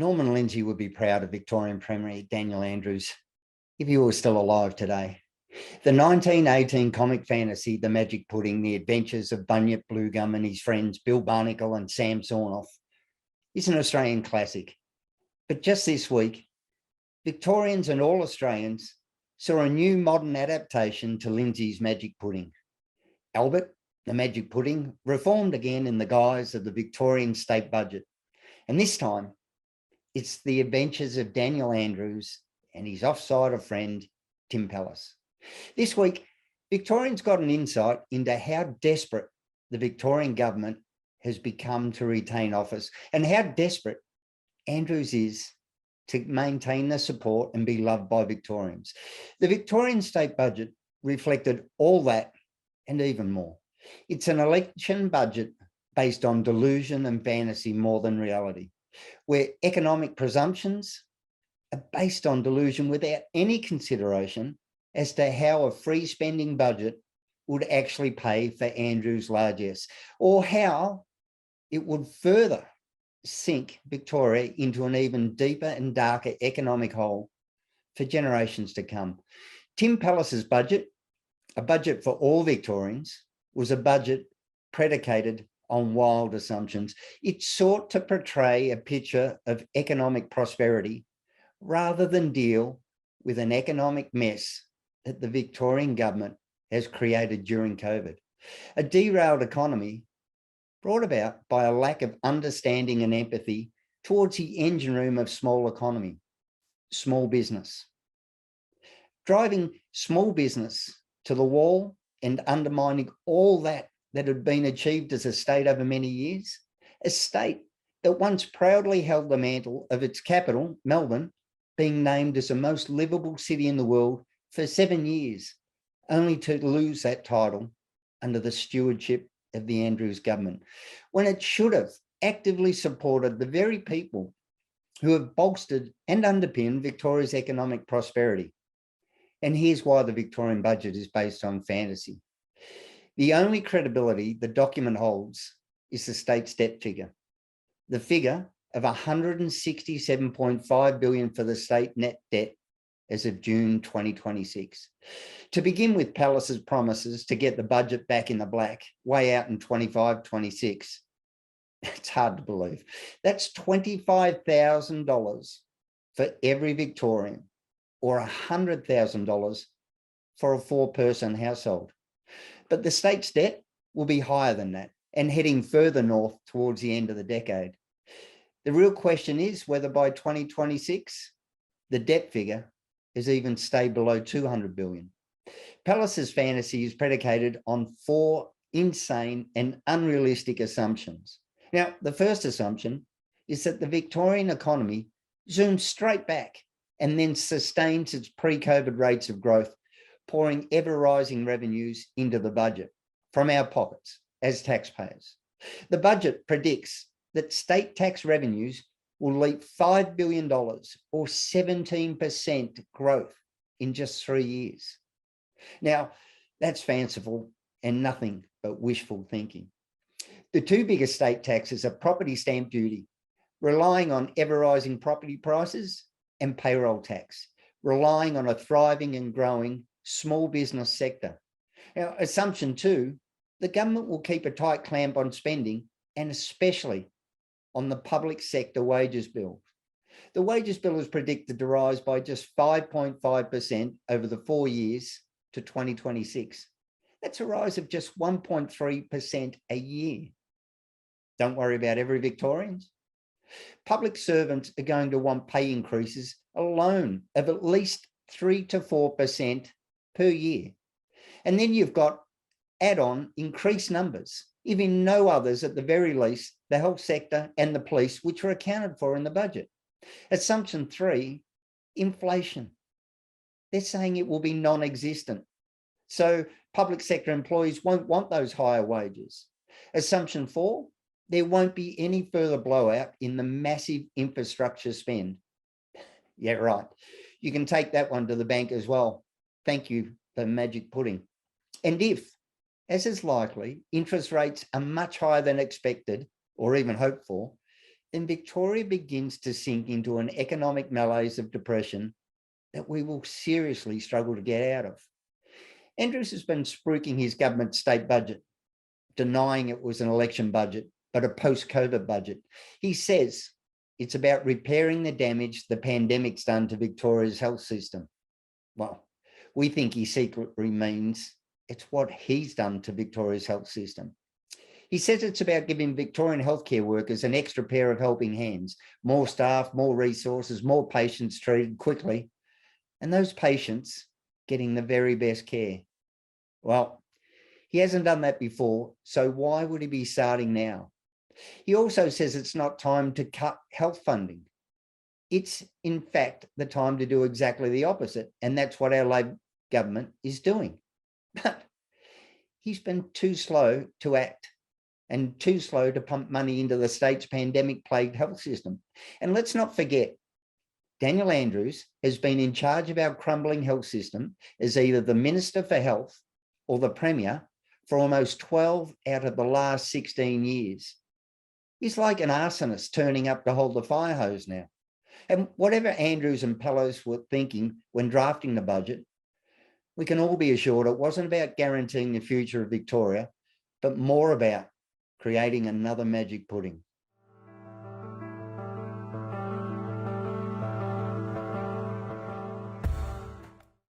Norman Lindsay would be proud of Victorian Premier Daniel Andrews if he was still alive today. The 1918 comic fantasy, The Magic Pudding, The Adventures of Bunyip Bluegum and his friends Bill Barnacle and Sam Sornoff, is an Australian classic. But just this week, Victorians and all Australians saw a new modern adaptation to Lindsay's Magic Pudding. Albert, the Magic Pudding, reformed again in the guise of the Victorian State Budget. And this time, it's the adventures of Daniel Andrews and his off-cider friend, Tim Pallas. This week, Victorians got an insight into how desperate the Victorian government has become to retain office and how desperate Andrews is to maintain the support and be loved by Victorians. The Victorian State Budget reflected all that and even more. It's an election budget based on delusion and fantasy more than reality, where economic presumptions are based on delusion without any consideration as to how a free spending budget would actually pay for Andrews' largesse, or how it would further sink Victoria into an even deeper and darker economic hole for generations to come. Tim Pallas's budget, a budget for all Victorians, was a budget predicated on wild assumptions. It sought to portray a picture of economic prosperity rather than deal with an economic mess that the Victorian government has created during COVID. A derailed economy brought about by a lack of understanding and empathy towards the engine room of small economy, small business. Driving small business to the wall and undermining all that had been achieved as a state over many years, a state that once proudly held the mantle of its capital, Melbourne, being named as the most livable city in the world for 7 years, only to lose that title under the stewardship of the Andrews government, when it should have actively supported the very people who have bolstered and underpinned Victoria's economic prosperity. And here's why the Victorian budget is based on fantasy. The only credibility the document holds is the state's debt figure. The figure of $167.5 billion for the state net debt as of June 2026. To begin with Pallas's promises to get the budget back in the black way out in 25-26, it's hard to believe. That's $25,000 for every Victorian, or $100,000 for a four-person household. But the state's debt will be higher than that and heading further north towards the end of the decade. The real question is whether by 2026, the debt figure has even stayed below $200 billion. Pallas's fantasy is predicated on four insane and unrealistic assumptions. Now, the first assumption is that the Victorian economy zooms straight back and then sustains its pre-COVID rates of growth, pouring ever-rising revenues into the budget from our pockets as taxpayers. The budget predicts that state tax revenues will leap $5 billion or 17% growth in just 3 years. Now, that's fanciful and nothing but wishful thinking. The two biggest state taxes are property stamp duty, relying on ever-rising property prices, and payroll tax, relying on a thriving and growing small business sector. Now, assumption two, the government will keep a tight clamp on spending, and especially on the public sector wages bill. The wages bill is predicted to rise by just 5.5% over the 4 years to 2026. That's a rise of just 1.3% a year. Don't worry about every Victorian. Public servants are going to want pay increases alone of at least 3 to 4% per year. And then you've got add-on increased numbers, if in no others, at the very least, the health sector and the police, which are accounted for in the budget. Assumption three, inflation. They're saying it will be non-existent. So public sector employees won't want those higher wages. Assumption four, there won't be any further blowout in the massive infrastructure spend. Yeah, right. You can take that one to the bank as well. Thank you for Magic Pudding. And if, as is likely, interest rates are much higher than expected or even hoped for, then Victoria begins to sink into an economic malaise of depression that we will seriously struggle to get out of. Andrews has been spruiking his government state budget, denying it was an election budget, but a post-COVID budget. He says it's about repairing the damage the pandemic's done to Victoria's health system. Well, we think he secretly means it's what he's done to Victoria's health system. He says it's about giving Victorian healthcare workers an extra pair of helping hands, more staff, more resources, more patients treated quickly, and those patients getting the very best care. Well, he hasn't done that before, so why would he be starting now? He also says it's not time to cut health funding. It's, in fact, the time to do exactly the opposite, and that's what our Labor government is doing. But he's been too slow to act and too slow to pump money into the state's pandemic-plagued health system. And let's not forget, Daniel Andrews has been in charge of our crumbling health system as either the Minister for Health or the Premier for almost 12 out of the last 16 years. He's like an arsonist turning up to hold the fire hose now. And whatever Andrews and Pellos were thinking when drafting the budget, we can all be assured it wasn't about guaranteeing the future of Victoria, but more about creating another magic pudding.